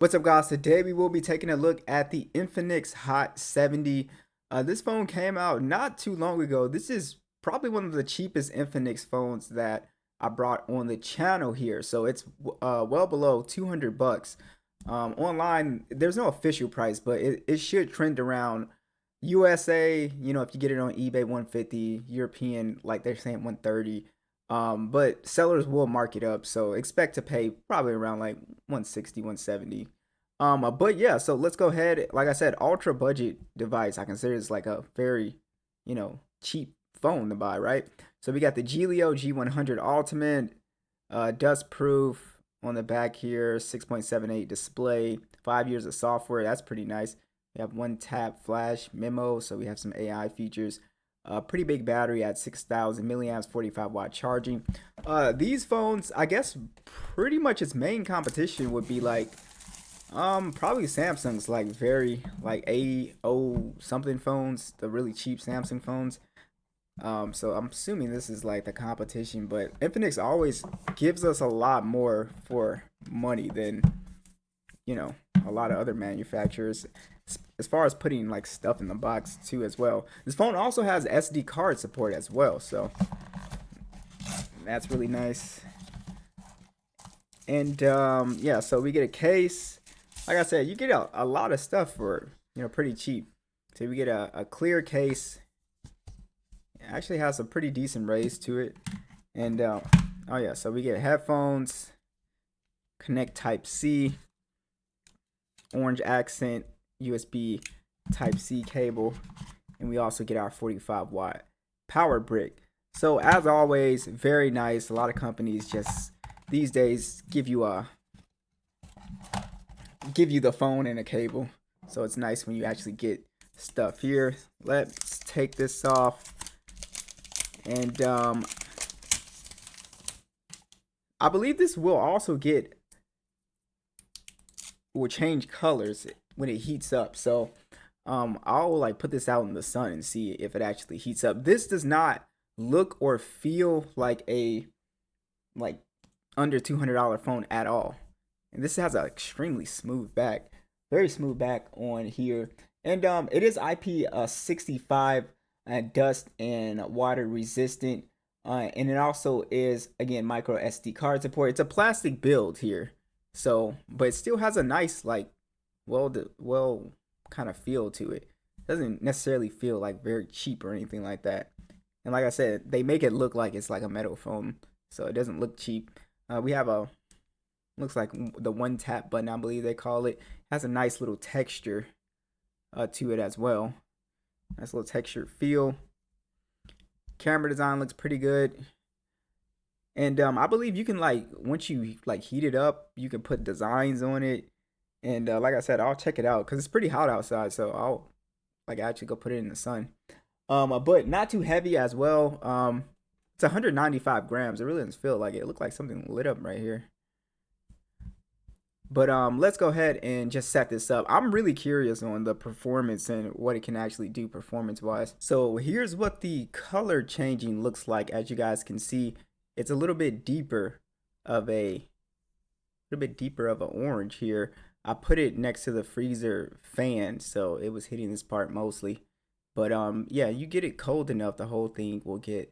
What's up, guys? Today we will be taking a look at the Infinix Hot 70. This phone came out not too long ago. This is probably one of the cheapest Infinix phones that I brought on the channel here. So it's well below 200 bucks. Online, there's no official price, but it should trend around USA, if you get it on eBay 150, European, like they're saying 130. But sellers will mark it up, so expect to pay probably around like 160, 170. But yeah, so let's go ahead. Like I said, ultra budget device. I consider this like a very, cheap phone to buy, right? So we got the Gelio G100 Ultimate, dust proof on the back here, 6.78 display, 5 years of software. That's pretty nice. We have one tap flash memo, so we have some AI features. Pretty big battery at 6,000 milliamps, 45-watt charging. These phones, I guess, pretty much its main competition would be like, probably Samsung's like very like A0 something phones, the really cheap Samsung phones. So I'm assuming this is like the competition, but Infinix always gives us a lot more for money than a lot of other manufacturers as far as putting like stuff in the box too as well. This phone also has SD card support as well, so that's really nice. And yeah, so we get a case. Like I said, you get a lot of stuff for pretty cheap. So we get a clear case. It actually has a pretty decent raise to it. And oh yeah, so we get headphones, Connect Type C, orange accent, USB Type C cable, and we also get our 45-watt power brick. So as always, very nice. A lot of companies just these days give you the phone and a cable. So it's nice when you actually get stuff here. Let's take this off. And I believe this will change colors when it heats up. So I'll like put this out in the sun and see if it actually heats up. This does not look or feel like a under $200 phone at all. And this has an extremely smooth back, very smooth back on here. And it is IP65 dust and water resistant. And it also is, again, micro SD card support. It's a plastic build here. So, but it still has a nice, like, well kind of feel to it. It doesn't necessarily feel like very cheap or anything like that. And like I said, they make it look like it's like a metal phone, so it doesn't look cheap. We have looks like the one tap button, I believe they call it. Has a nice little texture to it as well. Nice little texture feel. Camera design looks pretty good. And I believe you can like once you like heat it up, you can put designs on it. And like I said, I'll check it out because it's pretty hot outside, so I'll like actually go put it in the sun. But not too heavy as well. It's 195 grams. It really doesn't feel like it. It looked like something lit up right here. But let's go ahead and just set this up. I'm really curious on the performance and what it can actually do performance-wise. So here's what the color changing looks like. As you guys can see, it's a little bit deeper of an orange here. I put it next to the freezer fan, so it was hitting this part mostly. But yeah, you get it cold enough, the whole thing will get,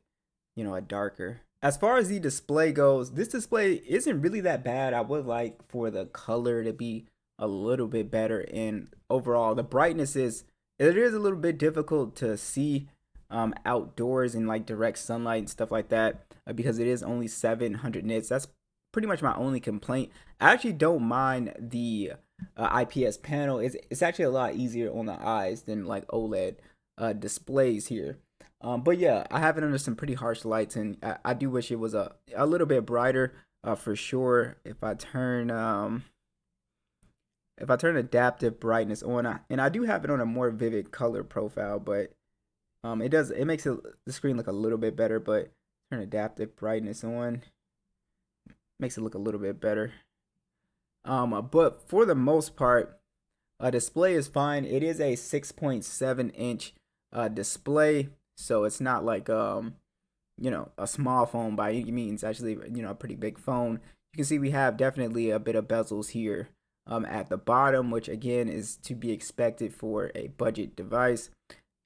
a darker. As far as the display goes, this display isn't really that bad. I would like for the color to be a little bit better, and overall the brightness it is a little bit difficult to see outdoors in like direct sunlight and stuff like that because it is only 700 nits. That's pretty much my only complaint. I actually don't mind the IPS panel. It's actually a lot easier on the eyes than like OLED displays here. But yeah, I have it under some pretty harsh lights, and I do wish it was a little bit brighter for sure. If I turn adaptive brightness on, and I do have it on a more vivid color profile, but it makes the screen look a little bit better. But turn adaptive brightness on, makes it look a little bit better. But for the most part, display is fine. It is a 6.7-inch display. So it's not like a small phone by any means. Actually, a pretty big phone. You can see we have definitely a bit of bezels here at the bottom, which again is to be expected for a budget device.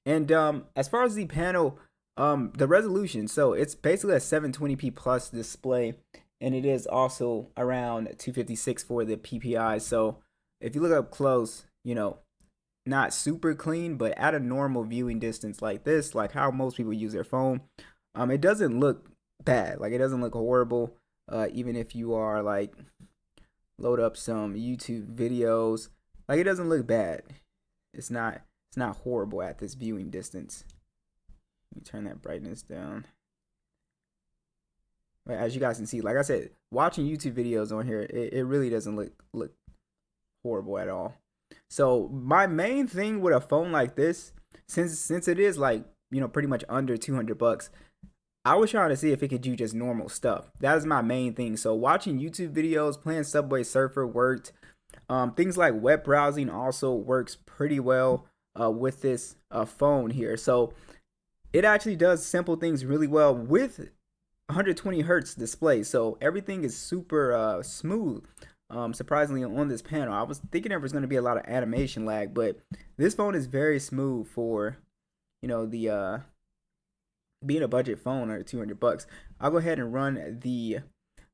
And as far as the panel, the resolution, so it's basically a 720p plus display, and it is also around 256 for the PPI. So if you look up close, not super clean, but at a normal viewing distance like this, like how most people use their phone, it doesn't look bad. Like it doesn't look horrible. Even if you are like load up some YouTube videos, like it doesn't look bad. It's not horrible at this viewing distance. Let me turn that brightness down. But as you guys can see, like I said, watching YouTube videos on here, it really doesn't look horrible at all. So my main thing with a phone like this, since it is like pretty much under 200 bucks, I was trying to see if it could do just normal stuff. That is my main thing. So watching YouTube videos, playing Subway Surfer worked. Things like web browsing also works pretty well with this phone here. So it actually does simple things really well with 120 hertz display. So everything is super smooth. Surprisingly on this panel, I was thinking there was going to be a lot of animation lag, but this phone is very smooth for the being a budget phone under 200 bucks. I'll go ahead and run the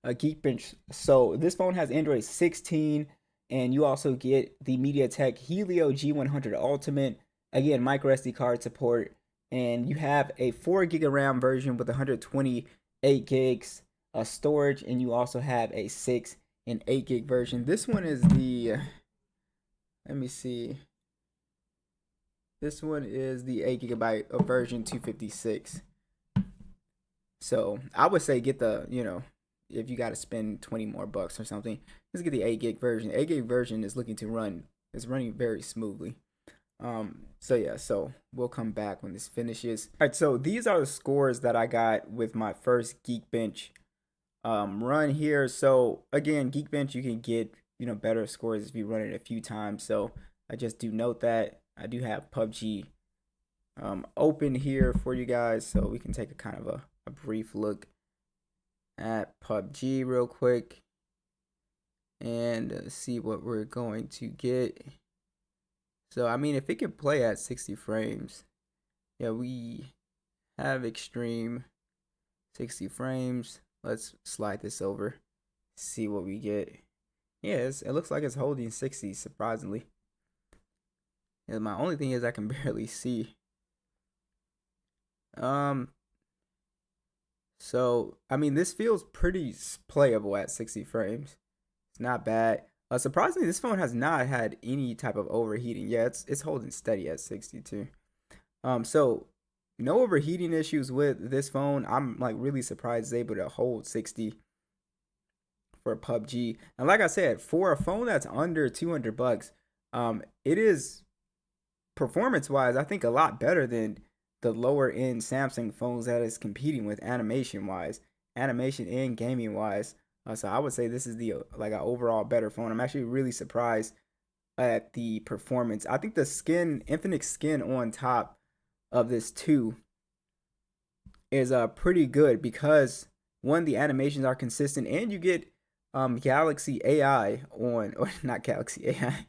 Geekbench. So this phone has Android 16, and you also get the MediaTek Helio G100 Ultimate. Again, micro SD card support, and you have a 4 gig of RAM version with 128 gigs of storage, and you also have a 6 and 8 gig version. This one is the let me see. This one is the 8 gigabyte of version 256. So I would say get the, if you got to spend 20 more bucks or something, just get the 8 gig version. 8 gig version is looking to run, it's running very smoothly. So yeah, so we'll come back when this finishes. All right, so these are the scores that I got with my first Geekbench run here. So again, Geekbench, you can get, better scores if you run it a few times. So I just do note that I do have PUBG open here for you guys, so we can take a kind of a brief look at PUBG real quick and see what we're going to get. So I mean, if it can play at 60 frames, yeah, we have extreme 60 frames. Let's slide this over, see what we get. Yes, it looks like it's holding 60 surprisingly. And my only thing is I can barely see. So I mean, this feels pretty playable at 60 frames. It's not bad. Surprisingly, this phone has not had any type of overheating. Yeah, it's holding steady at 62. So no overheating issues with this phone. I'm like really surprised it's able to hold 60 for PUBG. And like I said, for a phone that's under 200 bucks, it is performance-wise, I think a lot better than the lower end Samsung phones that is competing with animation-wise, animation and gaming-wise. So I would say this is the like an overall better phone. I'm actually really surprised at the performance. I think the Infinix skin on top of this too is pretty good because one, the animations are consistent, and you get Galaxy AI on, or not Galaxy AI,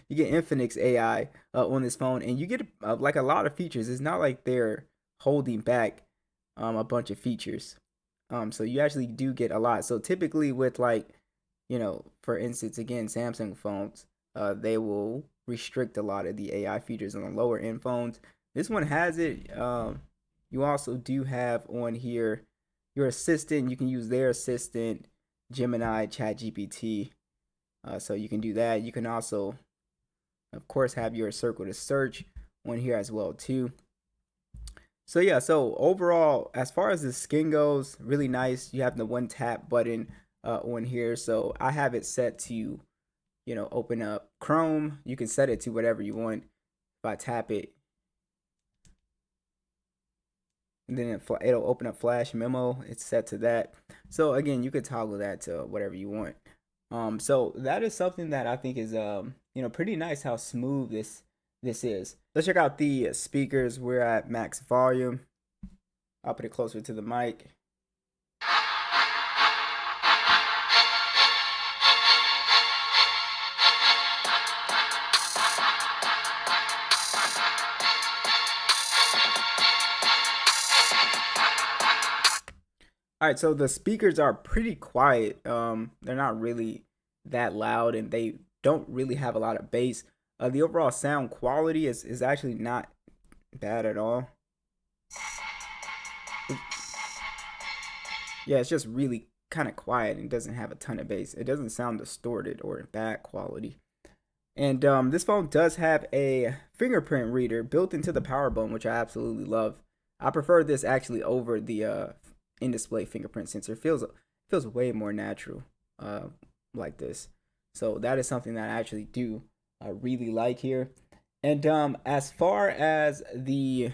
you get Infinix AI on this phone, and you get like a lot of features. It's not like they're holding back a bunch of features. So you actually do get a lot. So typically with like, for instance, again, Samsung phones, they will restrict a lot of the AI features on the lower end phones. This one has it. You also do have on here your assistant. You can use their assistant, Gemini, ChatGPT. So you can do that. You can also, of course, have your circle to search on here as well too. So yeah, so overall, as far as the skin goes, really nice. You have the one tap button on here. So I have it set to, open up Chrome. You can set it to whatever you want. If I tap it, and then it'll open up Flash Memo. It's set to that. So again, you could toggle that to whatever you want. So that is something that I think is pretty nice how smooth this is. Let's check out the speakers. We're at max volume. I'll put it closer to the mic. All right, so the speakers are pretty quiet. They're not really that loud, and they don't really have a lot of bass. The overall sound quality is actually not bad at all. Yeah, it's just really kind of quiet and doesn't have a ton of bass. It doesn't sound distorted or bad quality. And this phone does have a fingerprint reader built into the power button, which I absolutely love. I prefer this actually over the in-display fingerprint sensor. Feels way more natural like this. So that is something that I actually do really like here. And as far as the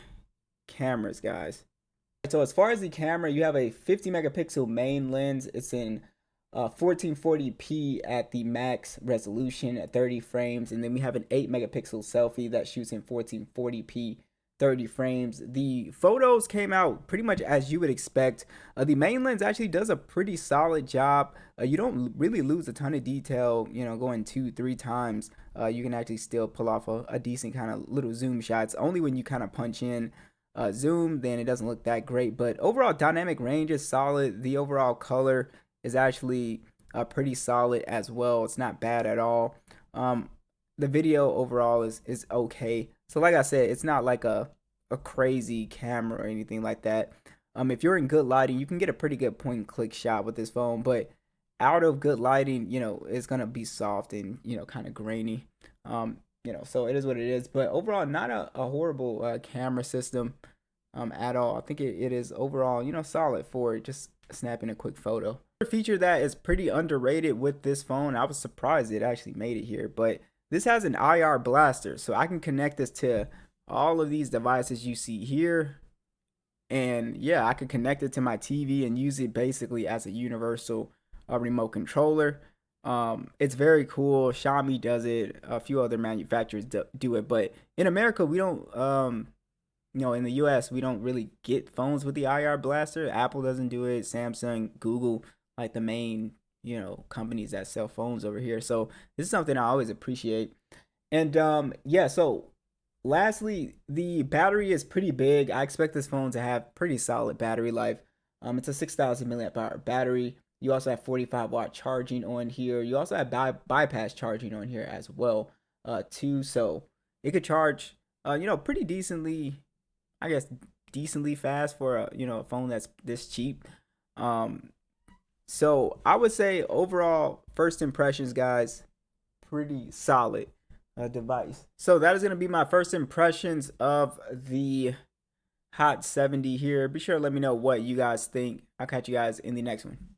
cameras, guys. So as far as the camera, you have a 50 megapixel main lens. It's in 1440p at the max resolution at 30 frames, and then we have an 8 megapixel selfie that shoots in 1440p 30 frames. The photos came out pretty much as you would expect. The main lens actually does a pretty solid job. You don't really lose a ton of detail, you know, going 2-3 times. You can actually still pull off a decent kind of little zoom shots. Only when you kind of punch in zoom, then it doesn't look that great. But overall dynamic range is solid. The overall color is actually pretty solid as well. It's not bad at all. The video overall is okay. So like I said, it's not like a crazy camera or anything like that. If you're in good lighting, you can get a pretty good point and click shot with this phone, but out of good lighting, you know, it's gonna be soft and, you know, kind of grainy. You know, so it is what it is. But overall, not a horrible camera system at all. I think it is overall, you know, solid for just snapping a quick photo. Another feature that is pretty underrated with this phone, I was surprised it actually made it here, but this has an IR blaster, so I can connect this to all of these devices you see here. And yeah, I could connect it to my TV and use it basically as a universal remote controller. It's very cool. Xiaomi does it. A few other manufacturers do it, but in America, we don't. You know, in the U.S., we don't really get phones with the IR blaster. Apple doesn't do it. Samsung, Google, like the main, you know, companies that sell phones over here. So this is something I always appreciate. And yeah, so lastly, the battery is pretty big. I expect this phone to have pretty solid battery life. It's a 6,000 milliamp hour battery. You also have 45-watt charging on here. You also have bypass charging on here as well, too. So it could charge, you know, pretty decently, I guess, decently fast for a, you know, a phone that's this cheap. So I would say overall first impressions, guys, pretty solid device. So that is going to be my first impressions of the Hot 70 here. Be sure to let me know what you guys think. I'll catch you guys in the next one.